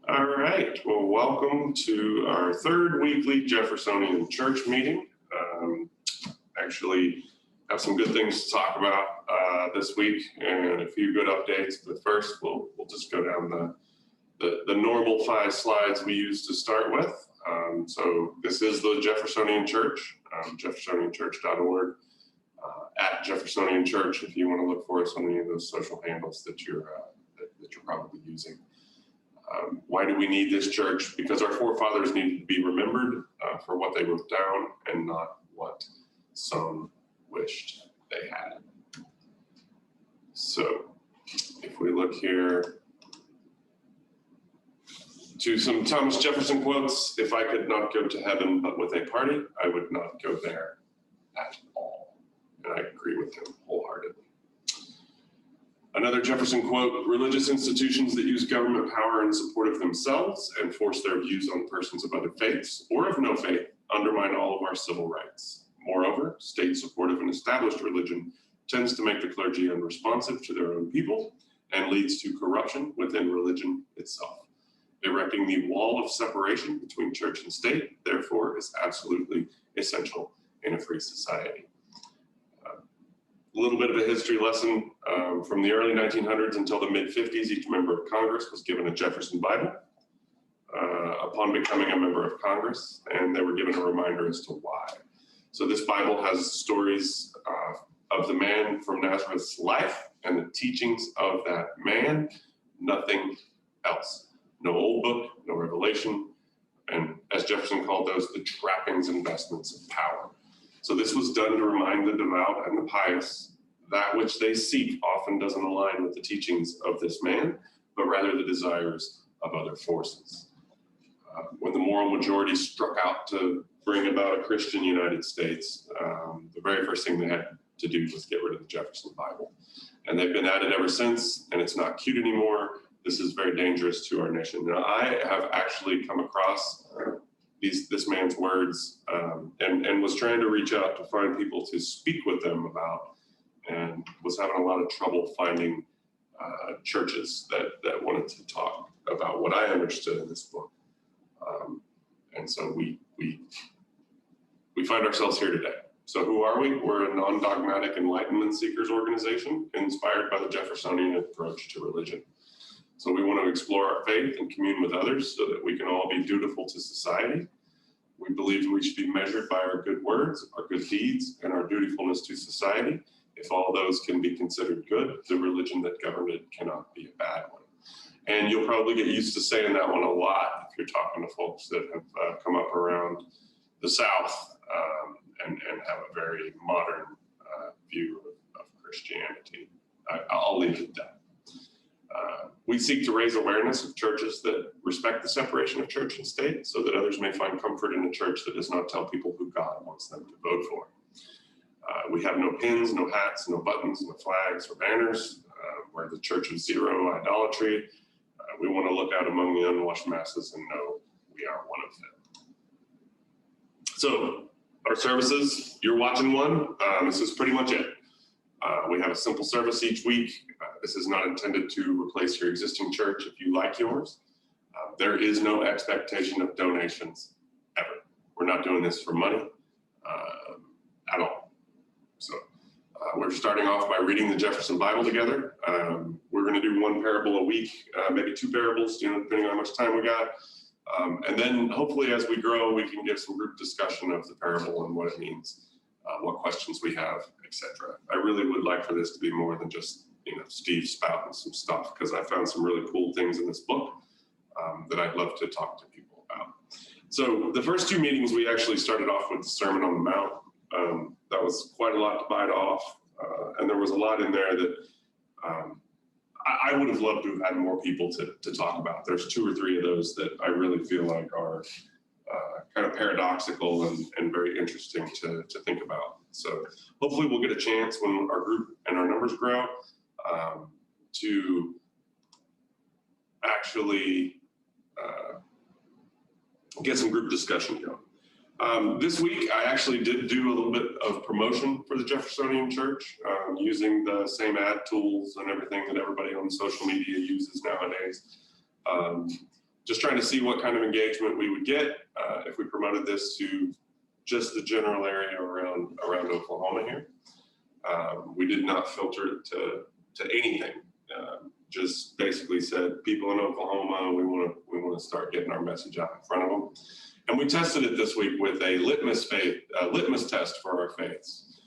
All right, well, welcome to our third weekly Jeffersonian Church meeting. Actually have some good things to talk about this week and a few good updates, but first we'll just go down the normal 5 slides we use to start with. So this is the Jeffersonian Church, jeffersonianchurch.org, at Jeffersonian Church if you want to look for us on any of those social handles that you're probably using. Why do we need this church? Because our forefathers needed to be remembered for what they wrote down and not what some wished they had. So if we look here to some Thomas Jefferson quotes, if I could not go to heaven but with a party, I would not go there at all. And I agree with him wholeheartedly. Another Jefferson quote, religious institutions that use government power in support of themselves and force their views on persons of other faiths or of no faith undermine all of our civil rights. Moreover, state support of an established religion tends to make the clergy unresponsive to their own people and leads to corruption within religion itself. Erecting the wall of separation between church and state, therefore, is absolutely essential in a free society. A little bit of a history lesson from the early 1900s until the mid-50s, each member of Congress was given a Jefferson Bible upon becoming a member of Congress, and they were given a reminder as to why. So this Bible has stories of the man from Nazareth's life and the teachings of that man, nothing else. No old book, no revelation, and as Jefferson called those, the trappings and vestments of power. So this was done to remind the devout and the pious that which they seek often doesn't align with the teachings of this man, but rather the desires of other forces. When the moral majority struck out to bring about a Christian United States, the very first thing they had to do was get rid of the Jefferson Bible. And they've been at it ever since, and it's not cute anymore. This is very dangerous to our nation. Now, I have actually come across this man's words and was trying to reach out to find people to speak with them about, and was having a lot of trouble finding churches that wanted to talk about what I understood in this book. And so we find ourselves here today. So who are we? We're a non-dogmatic enlightenment seekers organization inspired by the Jeffersonian approach to religion. So we want to explore our faith and commune with others so that we can all be dutiful to society. We believe we should be measured by our good words, our good deeds, and our dutifulness to society. If all those can be considered good, the religion that governed it cannot be a bad one. And you'll probably get used to saying that one a lot if you're talking to folks that have come up around the South and have a very modern view of Christianity. I'll leave it at that. We seek to raise awareness of churches that respect the separation of church and state so that others may find comfort in a church that does not tell people who God wants them to vote for. We have no pins, no hats, no buttons, no flags or banners. We're the church of zero idolatry. We want to look out among the unwashed masses and know we are one of them. So our services, you're watching one. This is pretty much it. We have a simple service each week. This is not intended to replace your existing church if you like yours. There is no expectation of donations ever. We're not doing this for money at all. So we're starting off by reading the Jefferson Bible together. We're going to do 1 parable a week, maybe 2 parables, depending on how much time we got. And then hopefully as we grow, we can give some group discussion of the parable and what it means, what questions we have, etc. I really would like for this to be more than just Steve spouting some stuff, because I found some really cool things in this book that I'd love to talk to people about. So the first 2 meetings, we actually started off with the Sermon on the Mount. That was quite a lot to bite off, and there was a lot in there that I would have loved to have had more people to talk about. There's 2 or 3 of those that I really feel like are kind of paradoxical and very interesting to think about. So hopefully we'll get a chance when our group and our numbers grow to actually get some group discussion going. This week, I actually did do a little bit of promotion for the Jeffersonian Church using the same ad tools and everything that everybody on social media uses nowadays. just trying to see what kind of engagement we would get if we promoted this to just the general area around Oklahoma here. We did not filter it to anything. Just basically said, people in Oklahoma, we want to start getting our message out in front of them. And we tested it this week with a litmus test for our faiths.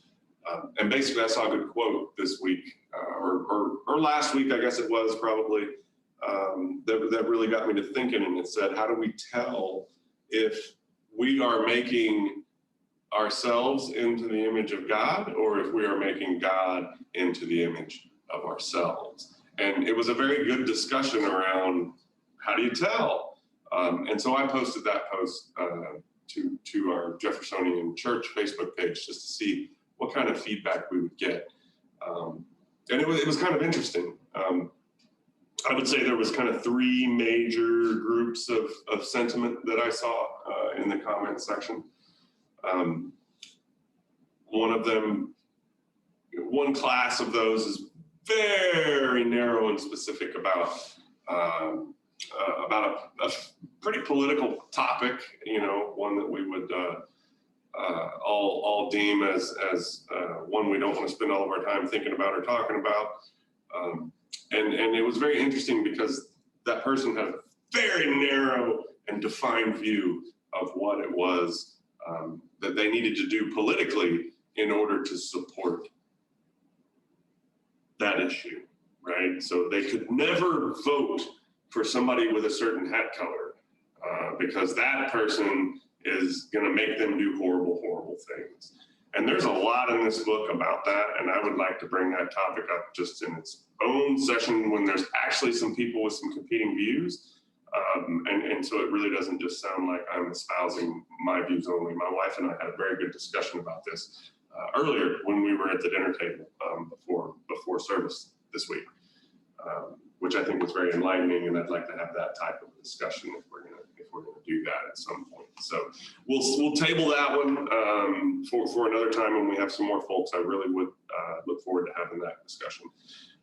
And basically, I saw a good quote this week, or last week, I guess it was probably, that really got me to thinking. And it said, how do we tell if we are making ourselves into the image of God, or if we are making God into the image of ourselves? And it was a very good discussion around how do you tell? And so I posted that post to our Jeffersonian Church Facebook page just to see what kind of feedback we would get. And it was kind of interesting. I would say there was kind of three major groups of sentiment that I saw in the comment section. One class of those is very narrow and specific about a pretty political topic, one that we would all deem as one we don't want to spend all of our time thinking about or talking about. And it was very interesting because that person had a very narrow and defined view of what it was that they needed to do politically in order to support that issue, right? So they could never vote for somebody with a certain hat color because that person is going to make them do horrible, horrible things. And there's a lot in this book about that, and I would like to bring that topic up just in its own session when there's actually some people with some competing views. And so it really doesn't just sound like I'm espousing my views only. My wife and I had a very good discussion about this earlier when we were at the dinner table before service this week, which I think was very enlightening, and I'd like to have that type of discussion if we're gonna do that at some point. So we'll table that one for another time when we have some more folks. I really would look forward to having that discussion.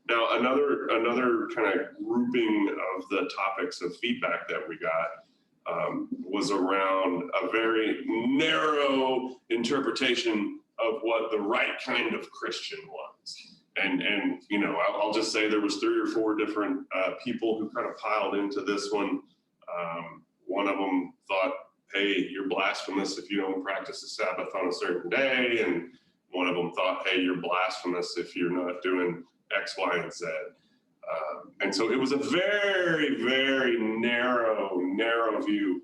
Now, another kind of grouping of the topics of feedback that we got was around a very narrow interpretation of what the right kind of Christian was. And I'll just say there was 3 or 4 different people who kind of piled into this one. One of them thought, hey, you're blasphemous if you don't practice the Sabbath on a certain day. And one of them thought, hey, you're blasphemous if you're not doing X, Y, and Z. And so it was a very, very narrow view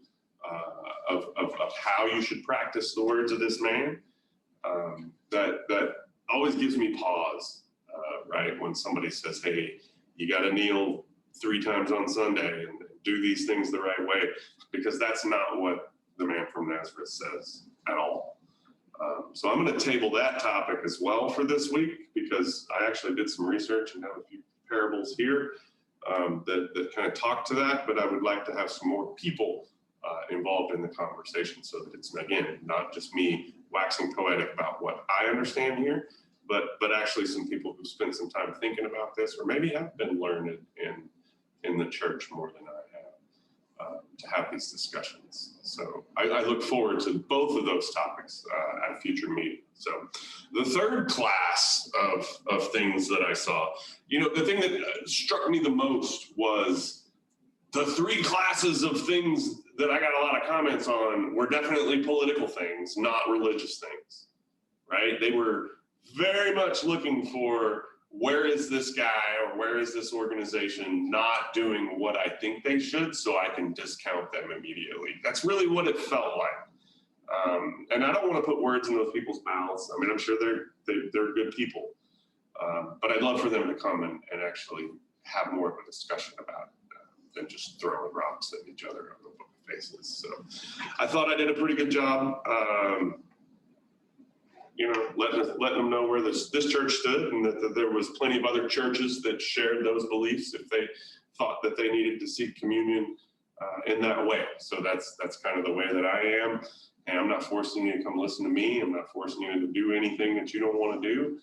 of how you should practice the words of this man. That always gives me pause, right? When somebody says, hey, you got to kneel 3 times on Sunday and do these things the right way, because that's not what the man from Nazareth says at all. So I'm going to table that topic as well for this week, because I actually did some research and have a few parables here that kind of talk to that, but I would like to have some more people involved in the conversation so that it's, again, not just me waxing poetic about what I understand here, but actually some people who spend some time thinking about this, or maybe have been learned in the church more than I have, to have these discussions. So I look forward to both of those topics at a future meeting. So the third class of things that I saw, the thing that struck me the most was the 3 classes of things that I got a lot of comments on were definitely political things, not religious things, right? They were very much looking for, where is this guy or where is this organization not doing what I think they should, so I can discount them immediately. That's really what it felt like. And I don't want to put words in those people's mouths. I mean, I'm sure they're good people, but I'd love for them to come and actually have more of a discussion about it than just throwing rocks at each other on the book of faces. So I thought I did a pretty good job. Letting them know where this church stood, and that there was plenty of other churches that shared those beliefs if they thought that they needed to seek communion in that way. So that's kind of the way that I am. And I'm not forcing you to come listen to me. I'm not forcing you to do anything that you don't want to do.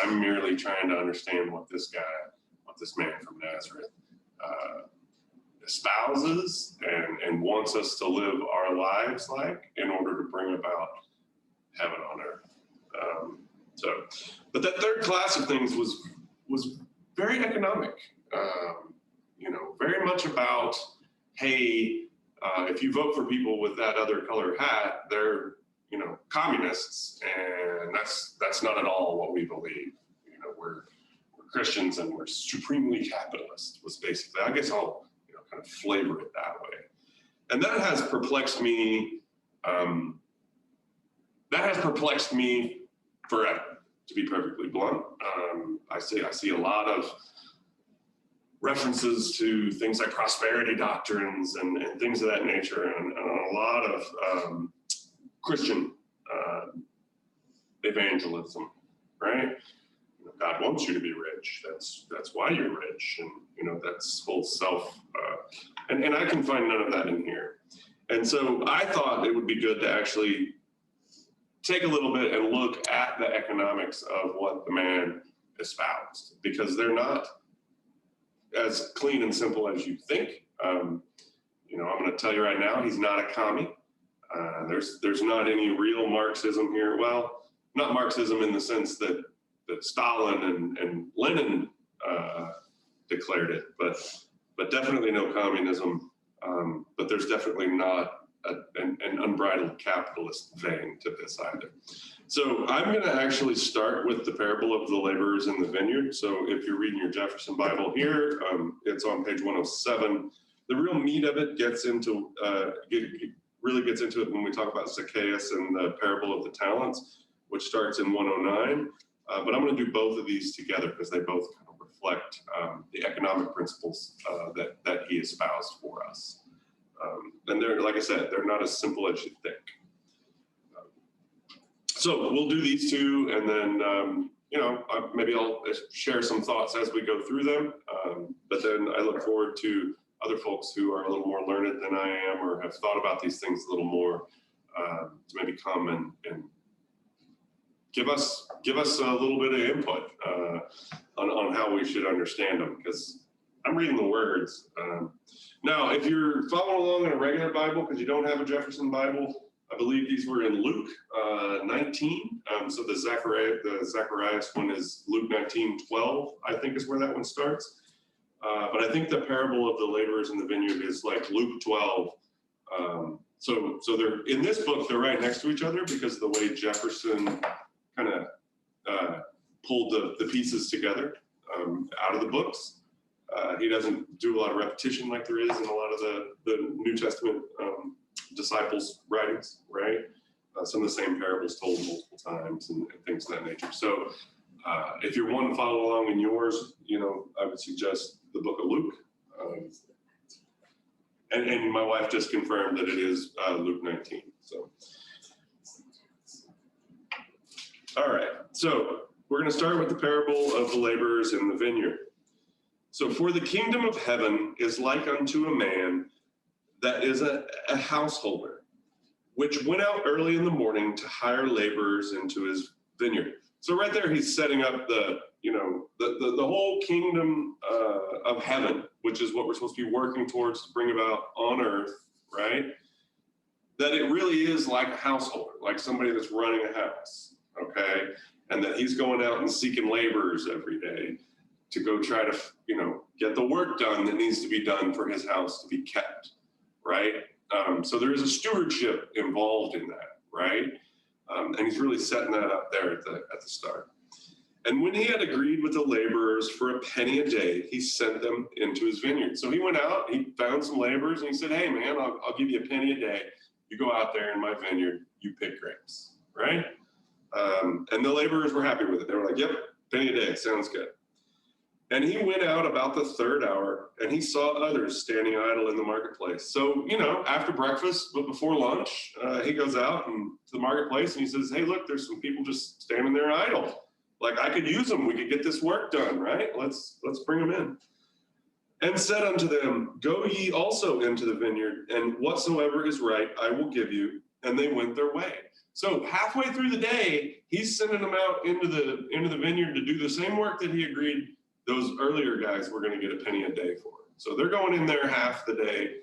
I'm merely trying to understand what this man from Nazareth espouses and wants us to live our lives like in order to bring about heaven on earth. But that third class of things was very economic, very much about, hey, if you vote for people with that other color hat, they're, communists, and that's not at all what we believe. We're Christians and we're supremely capitalist was basically, I guess I'll, kind of flavor it that way. And that has perplexed me. Forever, to be perfectly blunt. I see a lot of references to things like prosperity doctrines and things of that nature, and a lot of Christian evangelism, right? God wants you to be rich. That's why you're rich, and that's full self. And I can find none of that in here. And so I thought it would be good to actually take a little bit and look at the economics of what the man espoused, because they're not as clean and simple as you think. I'm going to tell you right now, he's not a commie. There's not any real Marxism here. Well, not Marxism in the sense that Stalin and Lenin declared it, but definitely no communism. But there's definitely not an unbridled capitalist vein to this either. So I'm going to actually start with the parable of the laborers in the vineyard. So if you're reading your Jefferson Bible here, it's on page 107. The real meat of it really gets into it when we talk about Zacchaeus and the parable of the talents, which starts in 109. But I'm going to do both of these together because they both kind of reflect the economic principles that he espoused for us. And they're, like I said, they're not as simple as you think. So we'll do these two, and then, maybe I'll share some thoughts as we go through them. But then I look forward to other folks who are a little more learned than I am or have thought about these things a little more to maybe come and give us a little bit of input on how we should understand them, because I'm reading the words. Now, if you're following along in a regular Bible, because you don't have a Jefferson Bible, I believe these were in Luke 19. So the Zacchaeus one is Luke 19:12, I think is where that one starts. But I think the parable of the laborers in the vineyard is like Luke 12. So they're in this book, they're right next to each other because of the way Jefferson kind of pulled the pieces together out of the books. He doesn't do a lot of repetition like there is in a lot of the New Testament disciples' writings, right? Some of the same parables told multiple times and things of that nature. So if you're wanting to follow along in yours, I would suggest the book of Luke. And my wife just confirmed that it is Luke 19. So, all right. So we're going to start with the parable of the laborers in the vineyard. So for the kingdom of heaven is like unto a man that is a householder, which went out early in the morning to hire laborers into his vineyard. So right there, he's setting up the whole kingdom of heaven, which is what we're supposed to be working towards to bring about on earth, right? That it really is like a householder, like somebody that's running a house, okay? And that he's going out and seeking laborers every day to go try to, get the work done that needs to be done for his house to be kept, right? So there is a stewardship involved in that, right? And he's really setting that up there at the start. And when he had agreed with the laborers for a penny a day, he sent them into his vineyard. So he went out, he found some laborers, and he said, hey, man, I'll give you a penny a day. You go out there in my vineyard, you pick grapes, right? And the laborers were happy with it. They were like, yep, penny a day, sounds good. And he went out about the third hour, and he saw others standing idle in the marketplace. So, after breakfast, but before lunch, he goes out to the marketplace, and he says, hey, look, there's some people just standing there idle. Like, I could use them. We could get this work done, right? Let's bring them in. And said unto them, go ye also into the vineyard, and whatsoever is right I will give you. And they went their way. So halfway through the day, he's sending them out into the vineyard to do the same work that he agreed those earlier guys were going to get a penny a day for. So they're going in there half the day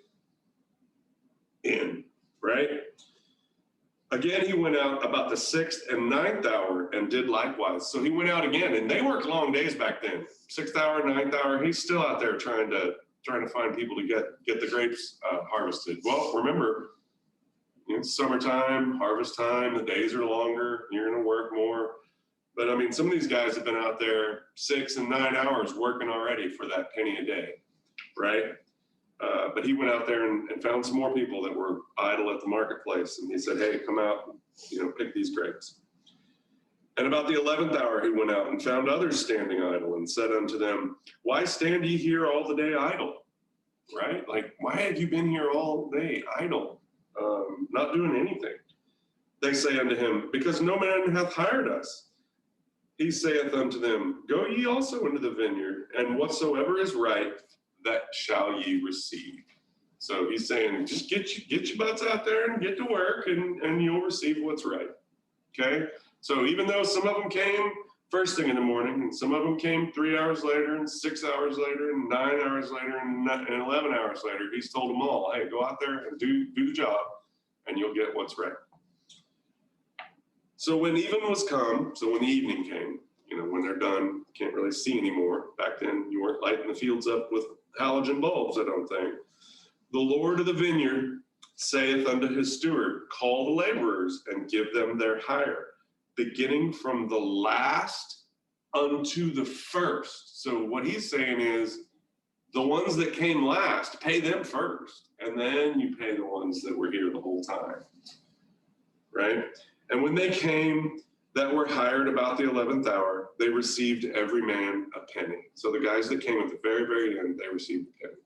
in, right? Again, he went out about the 6th and 9th hour and did likewise. So he went out again, and they worked long days back then. 6th hour, 9th hour, he's still out there trying to find people to get the grapes harvested. Well, remember, it's summertime, harvest time, the days are longer, you're going to work more. But I mean, some of these guys have been out there 6 and 9 hours working already for that penny a day, right? But he went out there and found some more people that were idle at the marketplace. And he said, hey, come out, pick these grapes. And about the 11th hour, he went out and found others standing idle and said unto them, why stand ye here all the day idle? Right? Like, why have you been here all day idle, not doing anything? They say unto him, because no man hath hired us. He saith unto them, go ye also into the vineyard, and whatsoever is right, that shall ye receive. So he's saying, just get your butts out there and get to work, and you'll receive what's right. Okay? So even though some of them came first thing in the morning, and some of them came 3 hours later, and 6 hours later, and 9 hours later, and 11 hours later, he's told them all, hey, go out there and do the job, and you'll get what's right. So when even was come, so when the evening came, when they're done, can't really see anymore. Back then, you weren't lighting the fields up with halogen bulbs, I don't think. The Lord of the vineyard saith unto his steward, call the laborers and give them their hire, beginning from the last unto the first. So what he's saying is, the ones that came last, pay them first, and then you pay the ones that were here the whole time, right? And when they came that were hired about the 11th hour, they received every man a penny. So the guys that came at the very, very end, they received a penny.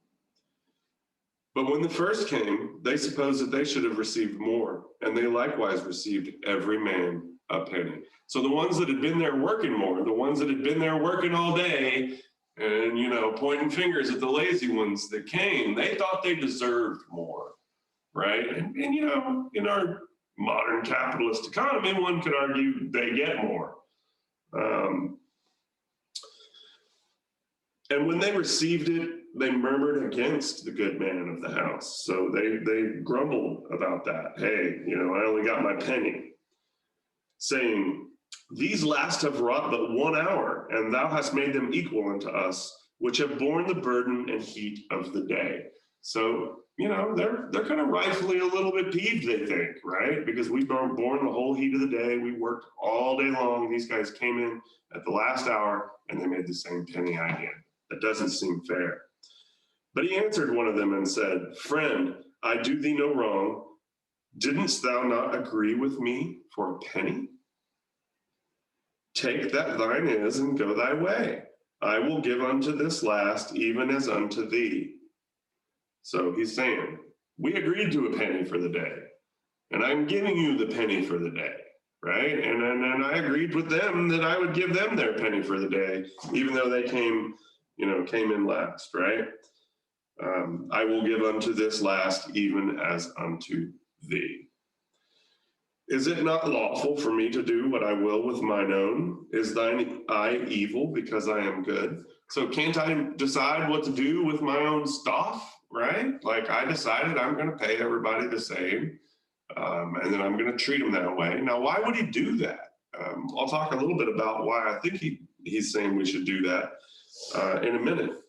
But when the first came, they supposed that they should have received more, and they likewise received every man a penny. So the ones that had been there working more, the ones that had been there working all day, and, pointing fingers at the lazy ones that came, they thought they deserved more, right? And in our modern capitalist economy, one could argue they get more. And when they received it, they murmured against the good man of the house. So they grumbled about that. Hey, I only got my penny. Saying, these last have wrought but 1 hour, and thou hast made them equal unto us, which have borne the burden and heat of the day. So, they're kind of rightfully a little bit peeved, they think, right? Because we've borne the whole heat of the day. We worked all day long. These guys came in at the last hour, and they made the same penny I did. That doesn't seem fair. But he answered one of them and said, friend, I do thee no wrong. Didn't thou not agree with me for a penny? Take that thine is and go thy way. I will give unto this last, even as unto thee. So he's saying, we agreed to a penny for the day, and I'm giving you the penny for the day, right? And I agreed with them that I would give them their penny for the day, even though they came in last, right? I will give unto this last, even as unto thee. Is it not lawful for me to do what I will with mine own? Is thine eye evil because I am good? So can't I decide what to do with my own stuff, right? Like I decided I'm going to pay everybody the same, and then I'm going to treat them that way. Now, why would he do that? I'll talk a little bit about why I think he's saying we should do that in a minute.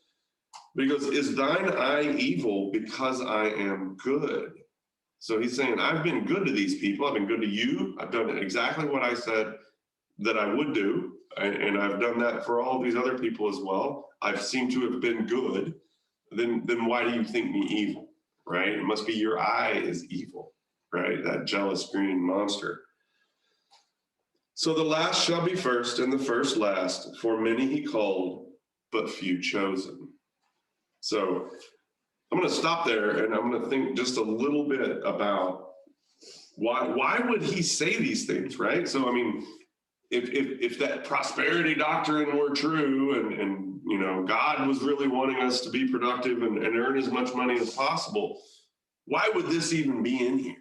Because is thine eye evil because I am good? So he's saying, I've been good to these people. I've been good to you. I've done exactly what I said that I would do. And I've done that for all these other people as well. I've seemed to have been good. Then why do you think me evil, right? It must be your eye is evil, right? That jealous green monster. So the last shall be first and the first last. For many he called, but few chosen. So I'm going to stop there, and I'm going to think just a little bit about why would he say these things, right? So, I mean, if that prosperity doctrine were true and God was really wanting us to be productive and earn as much money as possible, why would this even be in here,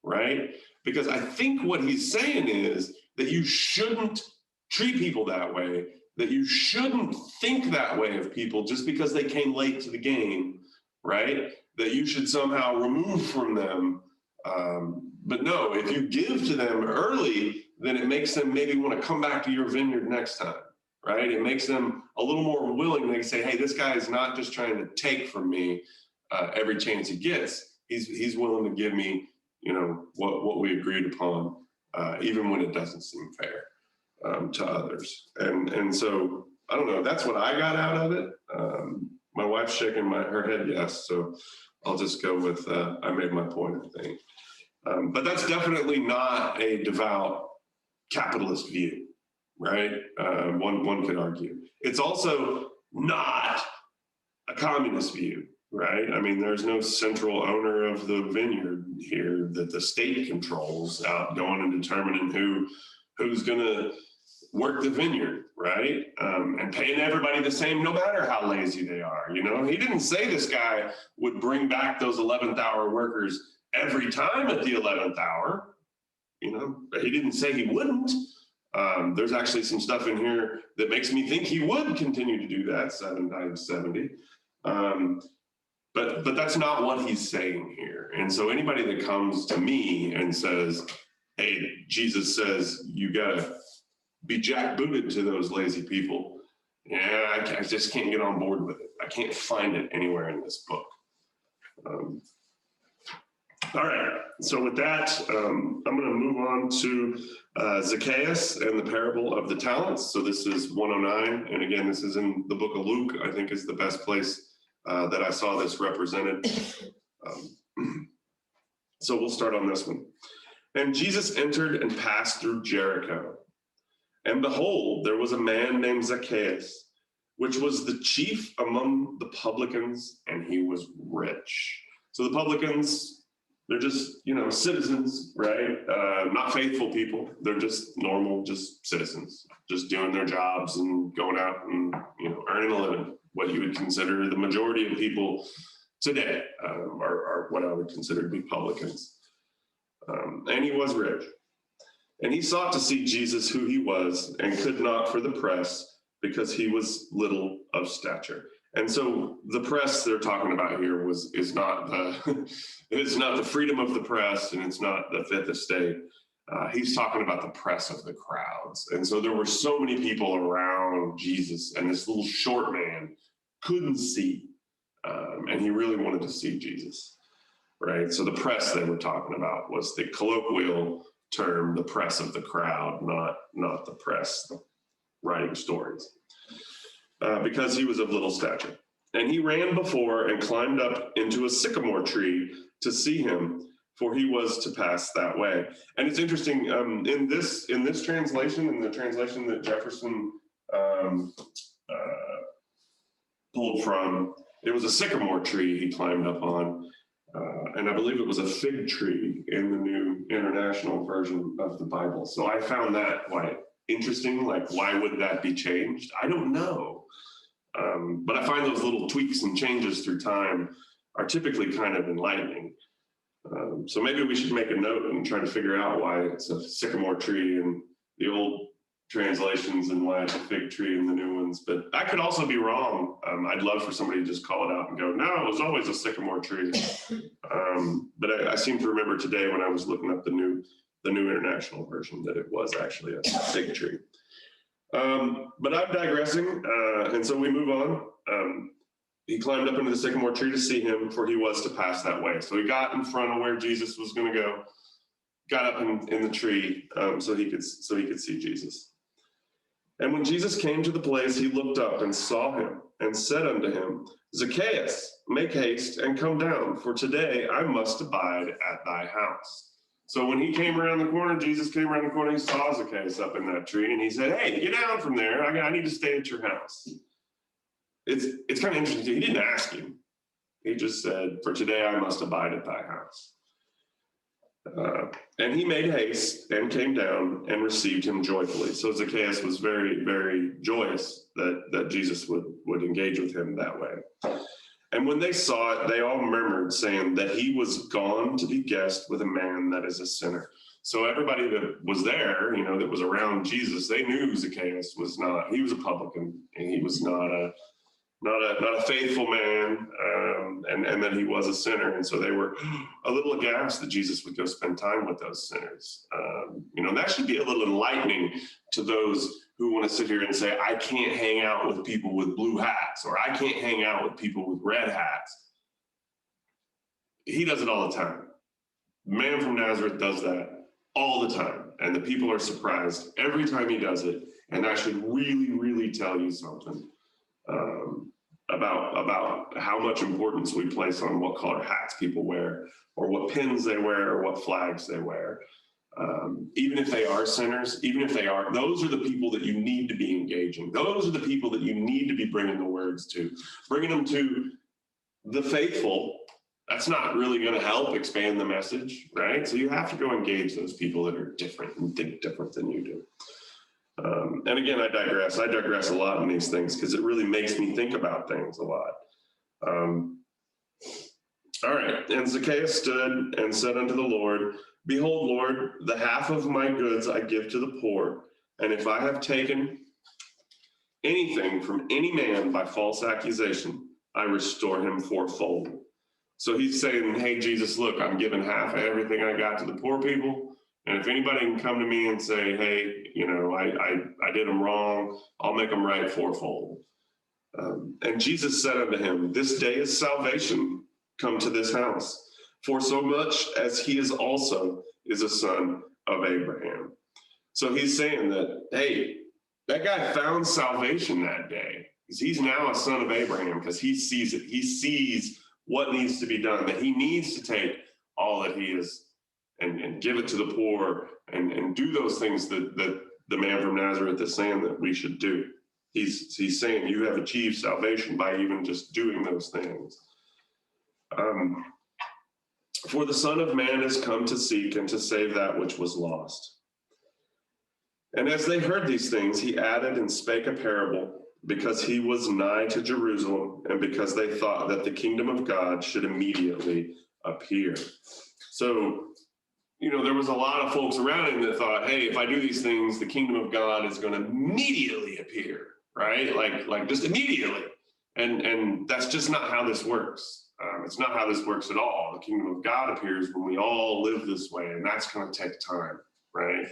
right? Because I think what he's saying is that you shouldn't treat people that way, that you shouldn't think that way of people just because they came late to the game, right? That you should somehow remove from them. But no, if you give to them early, then it makes them maybe want to come back to your vineyard next time, right? It makes them a little more willing. They say, hey, this guy is not just trying to take from me every chance he gets. He's willing to give me, what we agreed upon, even when it doesn't seem fair to others. And so, I don't know, that's what I got out of it. My wife's shaking her head yes, so I'll just go with I made my point, I think. But that's definitely not a devout capitalist view, right? One could argue. It's also not a communist view, right? I mean, there's no central owner of the vineyard here that the state controls out going and determining who's going to work the vineyard, right? And paying everybody the same, no matter how lazy they are. He didn't say this guy would bring back those 11th hour workers every time at the 11th hour. He didn't say he wouldn't. There's actually some stuff in here that makes me think he would continue to do that 7 times 70. But that's not what he's saying here. And so anybody that comes to me and says, hey, Jesus says you gotta be jackbooted to those lazy people, I just can't get on board with it. I can't find it anywhere in this book. All right, so with that, I'm going to move on to Zacchaeus and the parable of the talents. So this is 109, and again, this is in the book of Luke. I think is the best place that I saw this represented. So we'll start on this one. And Jesus entered and passed through Jericho. And behold, there was a man named Zacchaeus, which was the chief among the publicans, and he was rich. So the publicans, they're just, citizens, right? Not faithful people. They're just normal, just citizens, just doing their jobs and going out and, earning a living. What you would consider the majority of people today are what I would consider to be publicans. And he was rich. And he sought to see Jesus, who he was, and could not for the press, because he was little of stature. And so the press they're talking about here is not the freedom of the press, and it's not the fifth estate. He's talking about the press of the crowds. And so there were so many people around Jesus, and this little short man couldn't see, and he really wanted to see Jesus, right? So the press they were talking about was the colloquial term, the press of the crowd, not the press writing stories, because he was of little stature. And he ran before and climbed up into a sycamore tree to see him, for he was to pass that way. And it's interesting, in this translation, in the translation that Jefferson pulled from, it was a sycamore tree he climbed up on. And I believe it was a fig tree in the New International Version of the Bible. So I found that quite interesting. Like, why would that be changed? I don't know. But I find those little tweaks and changes through time are typically kind of enlightening. So maybe we should make a note and try to figure out why it's a sycamore tree in the old translations and why it's a fig tree in the new ones. But I could also be wrong. I'd love for somebody to just call it out and go, no, it was always a sycamore tree. But I seem to remember today when I was looking up the New International Version that it was actually a fig tree. But I'm digressing, and so we move on. He climbed up into the sycamore tree to see him, for he was to pass that way. So he got in front of where Jesus was going to go, got up in the tree so he could see Jesus. And when Jesus came to the place, he looked up and saw him and said unto him, Zacchaeus, make haste and come down, for today I must abide at thy house. So when he came around the corner, Jesus came around the corner, he saw Zacchaeus up in that tree, and he said, hey, get down from there. I need to stay at your house. It's kind of interesting. He didn't ask him. He just said, for today I must abide at thy house. And he made haste and came down and received him joyfully. So Zacchaeus was very, very joyous that Jesus would engage with him that way. And when they saw it, they all murmured, saying that he was gone to be guest with a man that is a sinner. So everybody that was there, that was around Jesus, they knew Zacchaeus he was a publican, and he was not a faithful man, and that he was a sinner. And so they were a little aghast that Jesus would go spend time with those sinners. That should be a little enlightening to those who want to sit here and say, I can't hang out with people with blue hats, or I can't hang out with people with red hats. He does it all the time. The man from Nazareth does that all the time. And the people are surprised every time he does it. And that should really, really tell you something about how much importance we place on what color hats people wear, or what pins they wear, or what flags they wear. Even if they are sinners, those are the people that you need to be engaging. Those are the people that you need to be bringing the words to, bringing them to the faithful. That's not really going to help expand the message, right? So you have to go engage those people that are different and think different than you do. And again, I digress a lot in these things because it really makes me think about things a lot. All right. And Zacchaeus stood and said unto the Lord, Behold, Lord, the half of my goods I give to the poor. And if I have taken anything from any man by false accusation, I restore him fourfold. So he's saying, hey, Jesus, look, I'm giving half of everything I got to the poor people. And if anybody can come to me and say, hey, I did them wrong, I'll make them right fourfold. And Jesus said unto him, This day is salvation come to this house, for so much as he is also is a son of Abraham. So he's saying that, hey, that guy found salvation that day, because he's now a son of Abraham, because he sees it. He sees what needs to be done, that he needs to take all that he is and give it to the poor and do those things that the man from Nazareth is saying that we should do. He's saying you have achieved salvation by even just doing those things. For the Son of Man has come to seek and to save that which was lost. And as they heard these things, he added and spake a parable, because he was nigh to Jerusalem, and because they thought that the kingdom of God should immediately appear. So, there was a lot of folks around him that thought, hey, if I do these things, the kingdom of God is going to immediately appear, right? Like just immediately. And that's just not how this works. It's not how this works at all. The kingdom of God appears when we all live this way, and that's going to take time, right?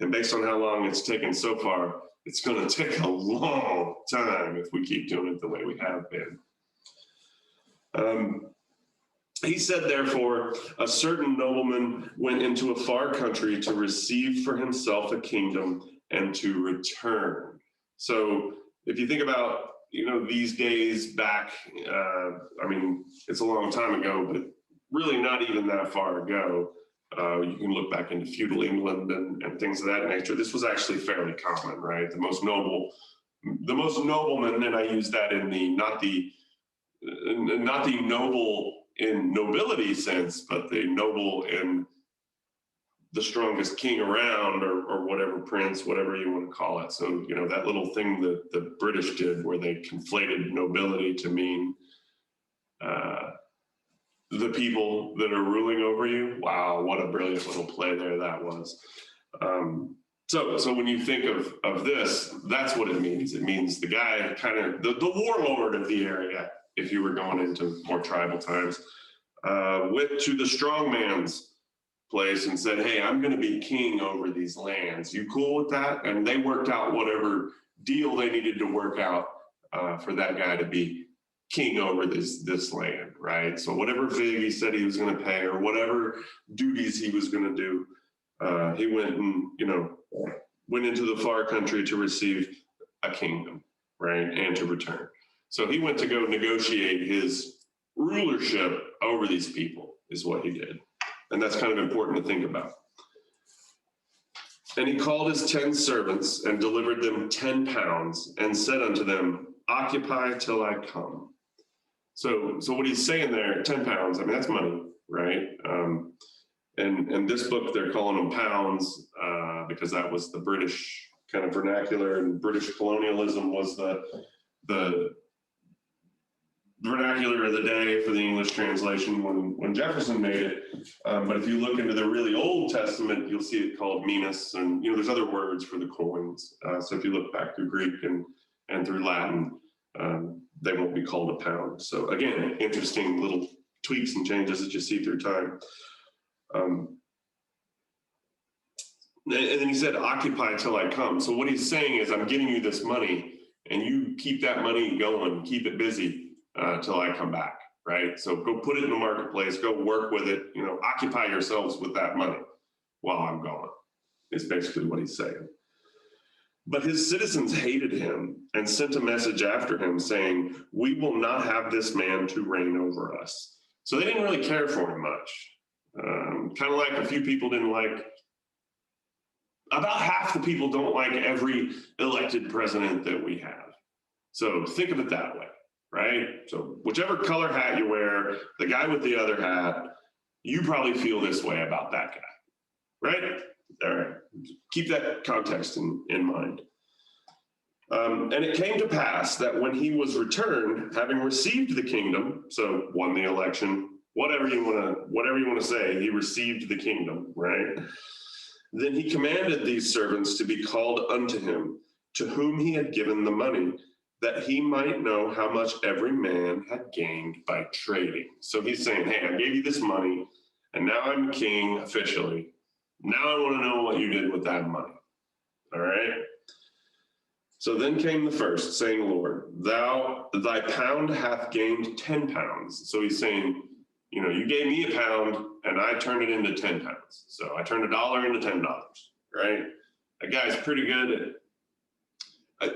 And based on how long it's taken so far, it's going to take a long time if we keep doing it the way we have been. He said, therefore, a certain nobleman went into a far country to receive for himself a kingdom and to return. So if you think about, these days back, it's a long time ago, but really not even that far ago. You can look back into feudal England and things of that nature. This was actually fairly common, right? The most nobleman, and I use that in not the noble in nobility sense, but the noble in the strongest king around, or whatever, prince, whatever you want to call it. So, that little thing that the British did where they conflated nobility to mean the people that are ruling over you. Wow, what a brilliant little play there that was. So when you think of this, that's what it means. It means the guy kind of, the warlord of the area, if you were going into more tribal times, went to the strong man's place and said, hey, I'm going to be king over these lands. You cool with that? And they worked out whatever deal they needed to work out for that guy to be king over this land, right? So whatever fig he said he was going to pay, or whatever duties he was going to do, he went and, went into the far country to receive a kingdom, right? And to return. So he went to go negotiate his rulership over these people, is what he did. And that's kind of important to think about. And he called his 10 servants and delivered them 10 pounds and said unto them, occupy till I come. So what he's saying there, 10 pounds, that's money, right? And this book, they're calling them pounds because that was the British kind of vernacular, and British colonialism was the vernacular of the day for the English translation when Jefferson made it. But if you look into the really Old Testament, you'll see it called minas, and there's other words for the coins. So if you look back through Greek and through Latin, they won't be called a pound. So again, interesting little tweaks and changes that you see through time. And then he said, occupy till I come. So what he's saying is, I'm giving you this money, and you keep that money going, keep it busy till I come back, right? So go put it in the marketplace, go work with it, occupy yourselves with that money while I'm gone, is basically what he's saying. But his citizens hated him and sent a message after him saying, we will not have this man to reign over us. So they didn't really care for him much. Kind of like a few people didn't like, about half the people don't like every elected president that we have. So think of it that way, right? So whichever color hat you wear, the guy with the other hat, you probably feel this way about that guy, right? All right, keep that context in mind. And it came to pass that when he was returned, having received the kingdom, so won the election, whatever you want to say, he received the kingdom, right? Then he commanded these servants to be called unto him, to whom he had given the money, that he might know how much every man had gained by trading. So he's saying, hey, I gave you this money, and now I'm king officially. Now I want to know what you did with that money. All right? So then came the first, saying, Lord, thy pound hath gained 10 pounds. So he's saying, you gave me a pound and I turned it into 10 pounds. So I turned $1 into $10, right? That guy's pretty good.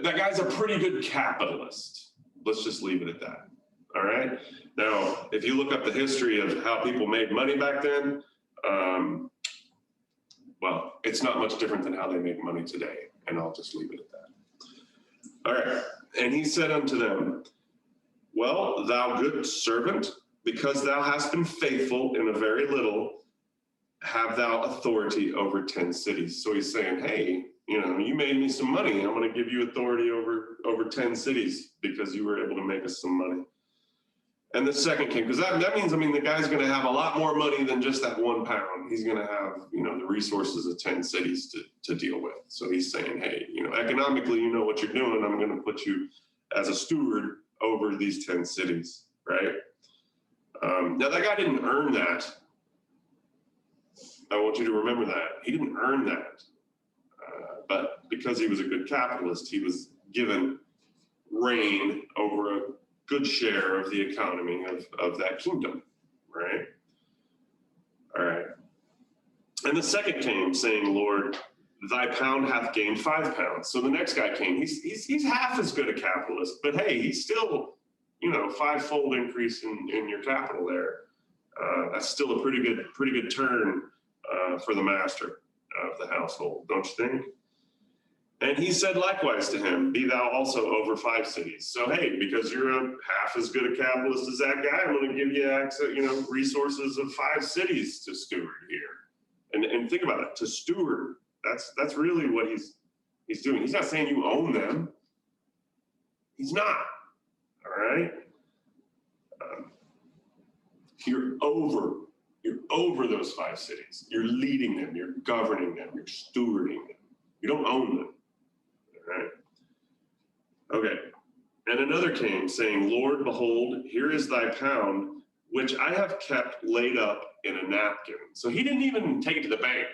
That guy's a pretty good capitalist. Let's just leave it at that. All right. Now, if you look up the history of how people made money back then, well, it's not much different than how they make money today. And I'll just leave it at that. All right. And he said unto them, well, thou good servant, because thou hast been faithful in a very little, have thou authority over 10 cities. So he's saying, hey, you made me some money. I'm going to give you authority over 10 cities because you were able to make us some money. And the second king, because that means, the guy's going to have a lot more money than just that 1 pound. He's going to have, the resources of 10 cities to deal with. So he's saying, hey, economically, you know what you're doing. I'm going to put you as a steward over these 10 cities, right? Now, that guy didn't earn that. I want you to remember that. He didn't earn that. But because he was a good capitalist, he was given reign over a good share of the economy of that kingdom, right? All right. And the second came, saying, Lord, thy pound hath gained 5 pounds. So the next guy came. He's half as good a capitalist, but hey, he's still, 5-fold increase in your capital there. That's still a pretty good turn for the master of the household, don't you think? And he said likewise to him, be thou also over 5 cities. So hey, because you're a half as good a capitalist as that guy, I'm going to give you access, resources of 5 cities to steward here. And think about it, to steward. That's really what he's doing. He's not saying you own them. He's not. All right. You're over those 5 cities. You're leading them. You're governing them. You're stewarding them. You don't own them. All right. Okay. And another came, saying, Lord, behold, here is thy pound, which I have kept laid up in a napkin. So he didn't even take it to the bank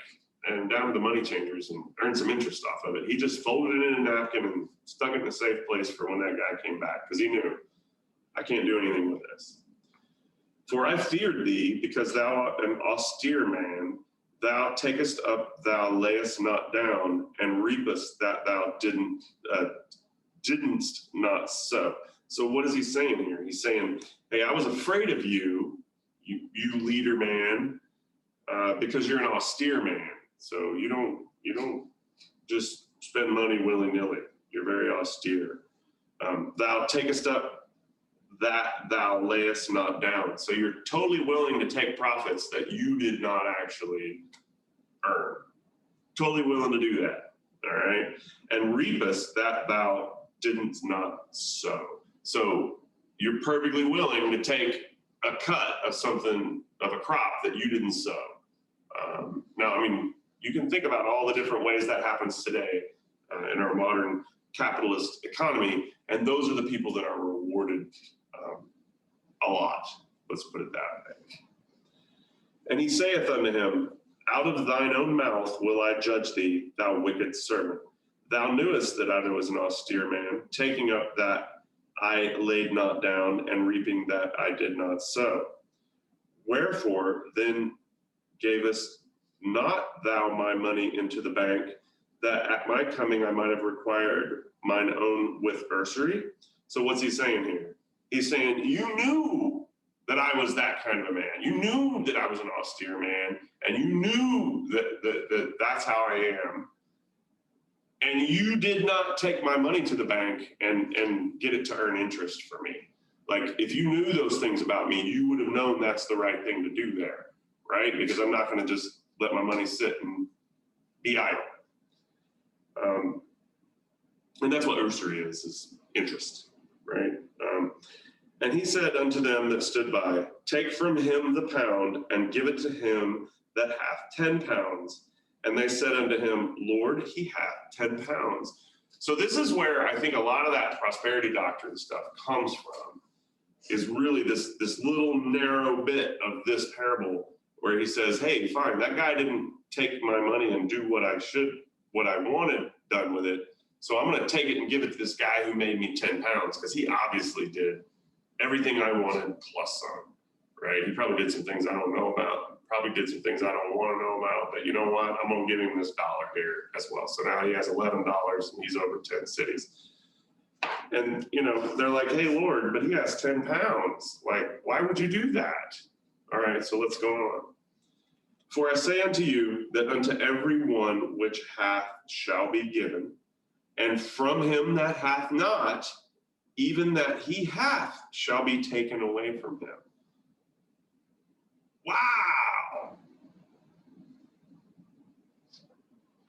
and down to the money changers and earn some interest off of it. He just folded it in a napkin and stuck it in a safe place for when that guy came back, because he knew, I can't do anything with this. For I feared thee, because thou art an austere man. Thou takest up, thou layest not down, and reapest that thou didn't not sow. So what is he saying here? He's saying, hey, I was afraid of you leader man, because you're an austere man. So you don't just spend money willy-nilly. You're very austere. Thou takest up that thou layest not down. So you're totally willing to take profits that you did not actually earn. Totally willing to do that. All right. And reapest that thou didn't not sow. So you're perfectly willing to take a cut of something, of a crop that you didn't sow. Now, I mean, you can think about all the different ways that happens today in our modern capitalist economy, and those are the people that are rewarded a lot. Let's put it that way. And he saith unto him, out of thine own mouth will I judge thee, thou wicked servant. Thou knewest that I was an austere man, taking up that I laid not down, and reaping that I did not sow. Wherefore then gavest not thou my money into the bank, that at my coming I might have required mine own with usury? So what's he saying here? He's saying, you knew that I was that kind of a man. You knew that I was an austere man, and you knew that that's how I am. And you did not take my money to the bank and get it to earn interest for me. Like, if you knew those things about me, you would have known that's the right thing to do there, right? Because I'm not going to just let my money sit and be idle. And that's what usury is interest, right? And he said unto them that stood by, take from him the pound and give it to him that hath 10 pounds. And they said unto him, Lord, he hath 10 pounds. So this is where I think a lot of that prosperity doctrine stuff comes from, is really this little narrow bit of this parable where he says, hey, fine, that guy didn't take my money and do what I wanted done with it. So I'm going to take it and give it to this guy who made me 10 pounds, because he obviously did everything I wanted plus some, right? He probably did some things I don't know about, probably did some things I don't want to know about, but you know what? I'm going to give him this $1 here as well. So now he has $11 and he's over 10 cities. And, you know, they're like, hey, Lord, but he has 10 pounds. Like, why would you do that? All right, so let's go on. For I say unto you that unto every one which hath shall be given, and from him that hath not, even that he hath shall be taken away from him. Wow.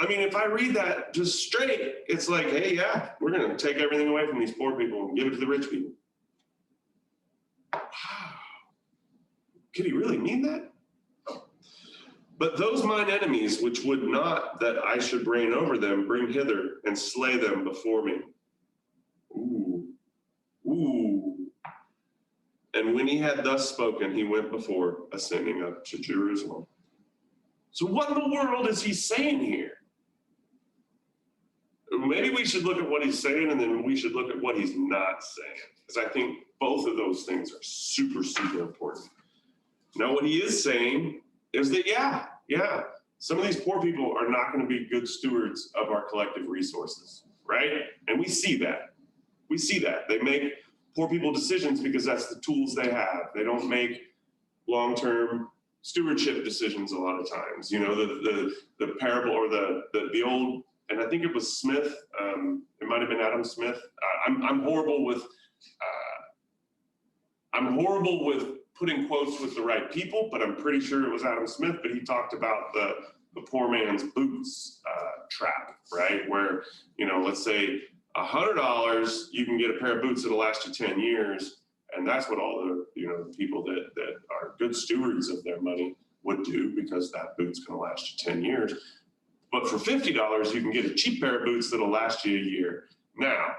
I mean, if I read that just straight, it's like, hey, yeah, we're going to take everything away from these poor people and give it to the rich people. Wow. Could he really mean that? But those mine enemies, which would not that I should reign over them, bring hither and slay them before me. Ooh. Ooh. And when he had thus spoken, he went before, ascending up to Jerusalem. So what in the world is he saying here? Maybe we should look at what he's saying, and then we should look at what he's not saying, because I think both of those things are super, super important. Now, what he is saying is that, yeah, some of these poor people are not going to be good stewards of our collective resources, right? And we see that. We see that. They make poor people decisions because that's the tools they have. They don't make long-term stewardship decisions a lot of times. You know, the parable, or the old, and I think it was Smith, it might have been Adam Smith. I'm horrible with putting quotes with the right people, but I'm pretty sure it was Adam Smith. But he talked about the poor man's boots trap, right? Where, you know, let's say $100, you can get a pair of boots that'll last you 10 years. And that's what all the, you know, people that are good stewards of their money would do, because that boot's going to last you 10 years. But for $50, you can get a cheap pair of boots that'll last you a year. Now,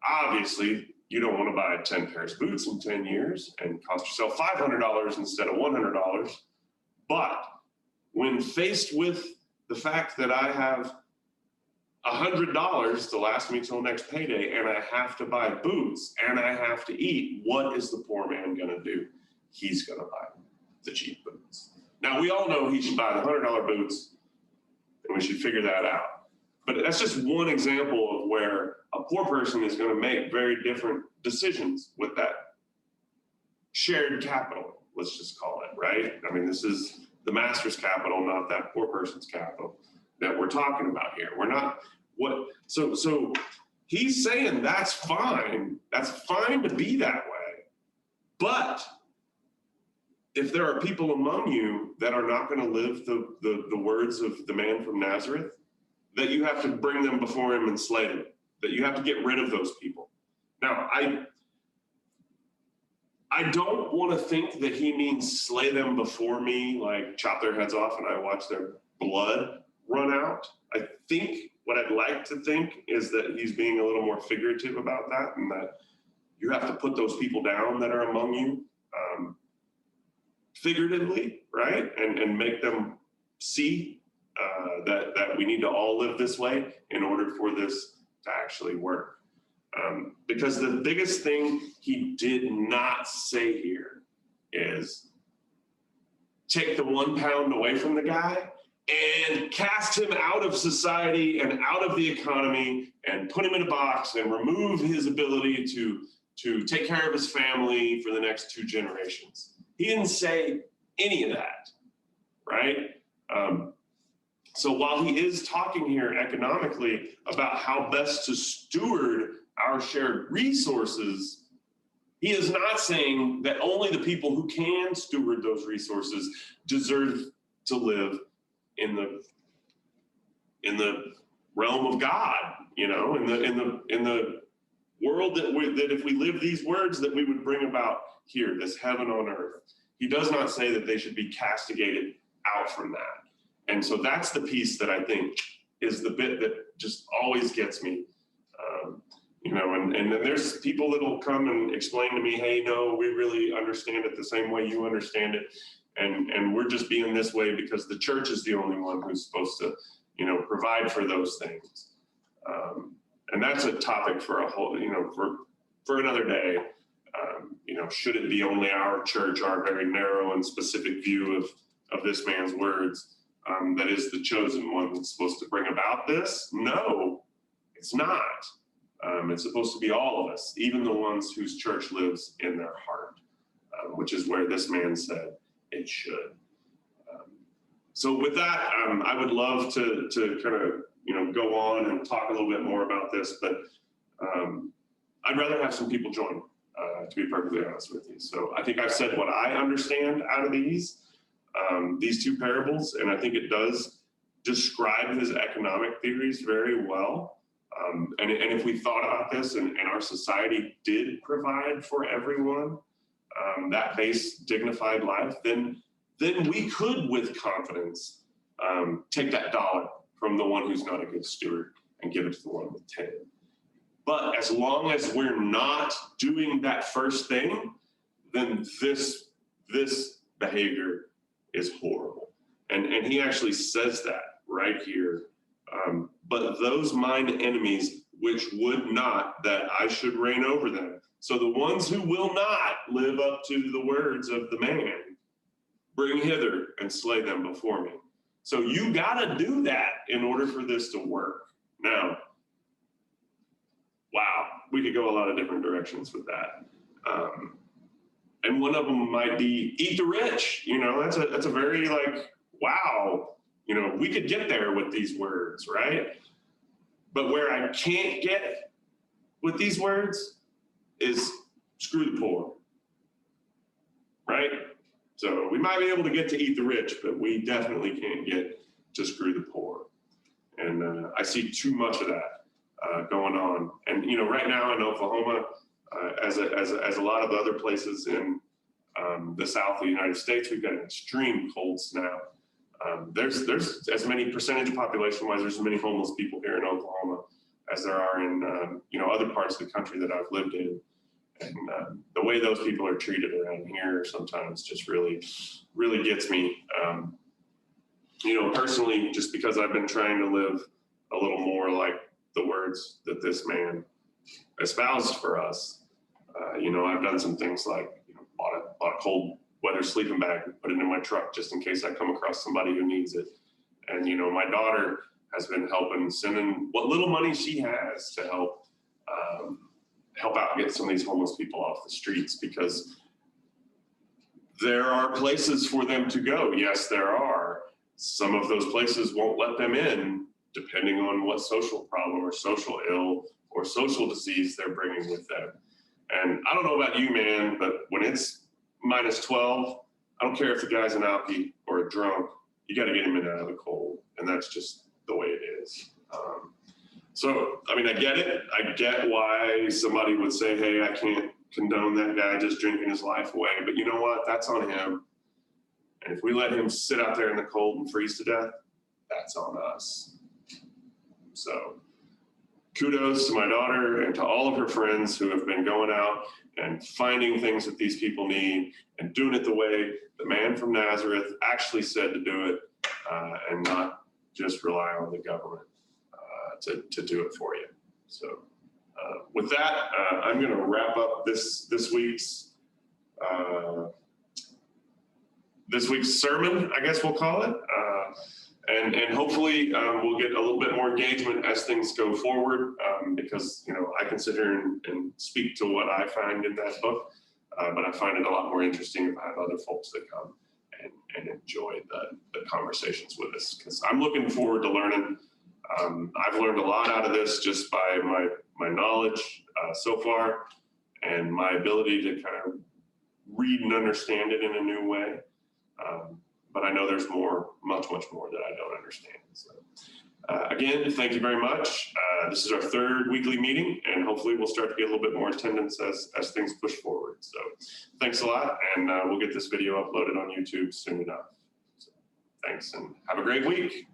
obviously, you don't want to buy 10 pairs of boots in 10 years and cost yourself $500 instead of $100. But when faced with the fact that I have $100 to last me till next payday, and I have to buy boots and I have to eat, what is the poor man going to do? He's going to buy the cheap boots. Now, we all know he should buy the $100 boots, and we should figure that out. But that's just one example of where a poor person is going to make very different decisions with that shared capital, let's just call it, right? I mean, this is the master's capital, not that poor person's capital that we're talking about here. We're not, so he's saying that's fine. That's fine to be that way. But if there are people among you that are not going to live the words of the man from Nazareth, that you have to bring them before him and slay them, that you have to get rid of those people. Now, I don't want to think that he means slay them before me, like chop their heads off and I watch their blood run out. I think what I'd like to think is that he's being a little more figurative about that, and that you have to put those people down that are among you, figuratively, right? And make them see that we need to all live this way in order for this to actually work. Because the biggest thing he did not say here is take the 1 pound away from the guy and cast him out of society and out of the economy and put him in a box and remove his ability to take care of his family for the next 2 generations. He didn't say any of that, right? So while he is talking here economically about how best to steward our shared resources, he is not saying that only the people who can steward those resources deserve to live in the realm of God, you know, in the world that if we live these words that we would bring about here, this heaven on earth. He does not say that they should be castigated out from that. And so that's the piece that I think is the bit that just always gets me. You know, and then there's people that'll come and explain to me, hey, no, we really understand it the same way you understand it. And we're just being this way because the church is the only one who's supposed to, you know, provide for those things. And that's a topic for a whole, you know, for another day. You know, should it be only our church, our very narrow and specific view of this man's words, that is the chosen one that's supposed to bring about this? No, it's not. It's supposed to be all of us, even the ones whose church lives in their heart, which is where this man said it should. So with that, I would love to kind of, you know, go on and talk a little bit more about this, but I'd rather have some people join, to be perfectly honest with you. So I think I've said what I understand out of these 2 parables, and I think it does describe his economic theories very well. And if we thought about this and our society did provide for everyone that base dignified life, then we could with confidence take that dollar from the one who's not a good steward and give it to the one with 10. But as long as we're not doing that first thing, then this behavior is horrible. And he actually says that right here. But those mine enemies, which would not, that I should reign over them. So the ones who will not live up to the words of the man, bring hither and slay them before me. So you got to do that in order for this to work. Now, wow, we could go a lot of different directions with that. And one of them might be eat the rich. You know, that's a very like, wow, you know, we could get there with these words, right? But where I can't get with these words is screw the poor, right? So we might be able to get to eat the rich, but we definitely can't get to screw the poor. And I see too much of that going on. And, you know, right now in Oklahoma, as a lot of other places in the South of the United States, we've got an extreme cold snap. There's as many percentage population-wise, there's as many homeless people here in Oklahoma as there are in, you know, other parts of the country that I've lived in. And the way those people are treated around here sometimes just really, really gets me. You know, personally, just because I've been trying to live a little more like the words that this man espoused for us. You know, I've done some things like, you know, bought a cold weather sleeping bag and put it in my truck just in case I come across somebody who needs it. And, you know, my daughter has been helping, sending what little money she has to help out get some of these homeless people off the streets, because there are places for them to go. Yes, there are. Some of those places won't let them in, depending on what social problem or social ill or social disease they're bringing with them. And I don't know about you, man, but when it's -12, I don't care if the guy's an alkie or a drunk, you got to get him in and out of the cold. And that's just the way it is. So, I mean, I get it. I get why somebody would say, hey, I can't condone that guy just drinking his life away, but you know what? That's on him. And if we let him sit out there in the cold and freeze to death, that's on us. So kudos to my daughter and to all of her friends who have been going out and finding things that these people need and doing it the way the man from Nazareth actually said to do it, and not just rely on the government to do it for you. So with that, I'm going to wrap up this week's sermon, I guess we'll call it. And hopefully we'll get a little bit more engagement as things go forward, because, you know, I can sit here and speak to what I find in that book, but I find it a lot more interesting if I have other folks that come and enjoy the conversations with us, because I'm looking forward to learning. I've learned a lot out of this just by my knowledge so far, and my ability to kind of read and understand it in a new way. But I know there's much more that I don't understand. So again, thank you very much. This is our third weekly meeting, and hopefully we'll start to get a little bit more attendance as things push forward. So thanks a lot, and we'll get this video uploaded on YouTube soon enough. So thanks, and have a great week.